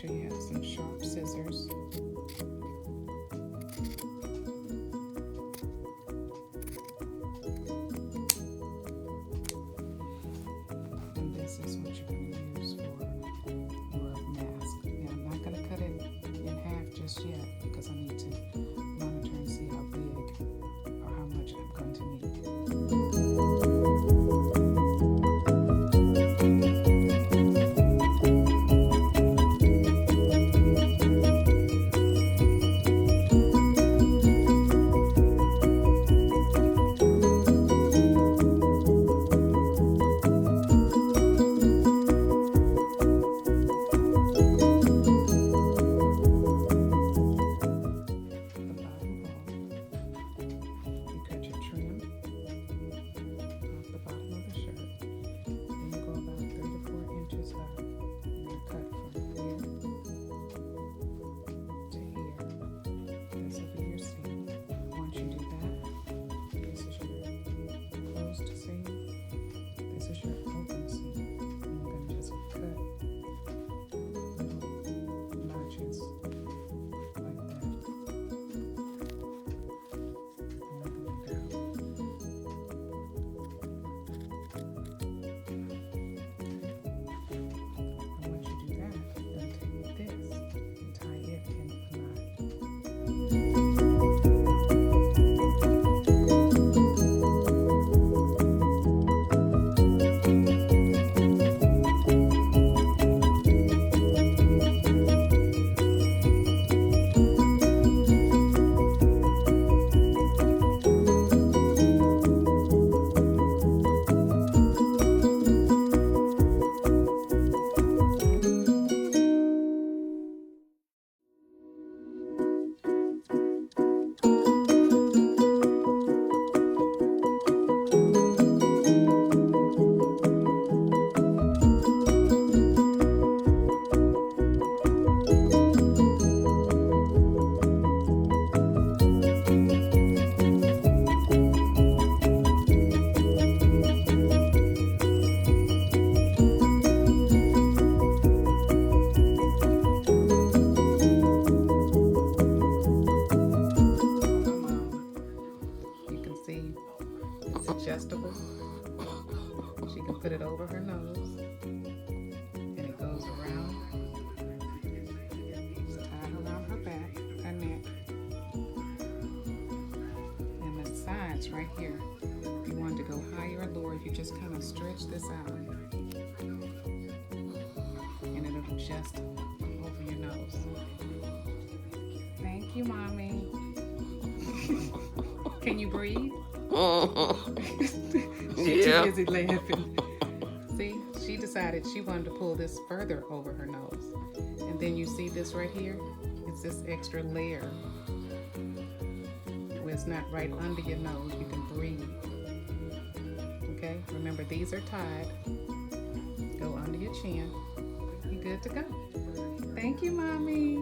sure you have some sharp scissors. And this is what you're going to use for your mask. Now, I'm not going to cut it in half just yet because I need to monitor and see how big or how much I'm going to need. Adjustable. She can put it over her nose and it goes around, tied around her back, her neck, and the sides right here. If you want to go higher or lower, you just kind of stretch this out and it'll adjust over your nose. Thank you, Mommy. Can you breathe? She's too busy laughing. See, she decided she wanted to pull this further over her nose. And then you see this right here? It's this extra layer where it's not right under your nose. You can breathe. Okay, remember these are tied. Go under your chin. You good to go. Thank you, Mommy.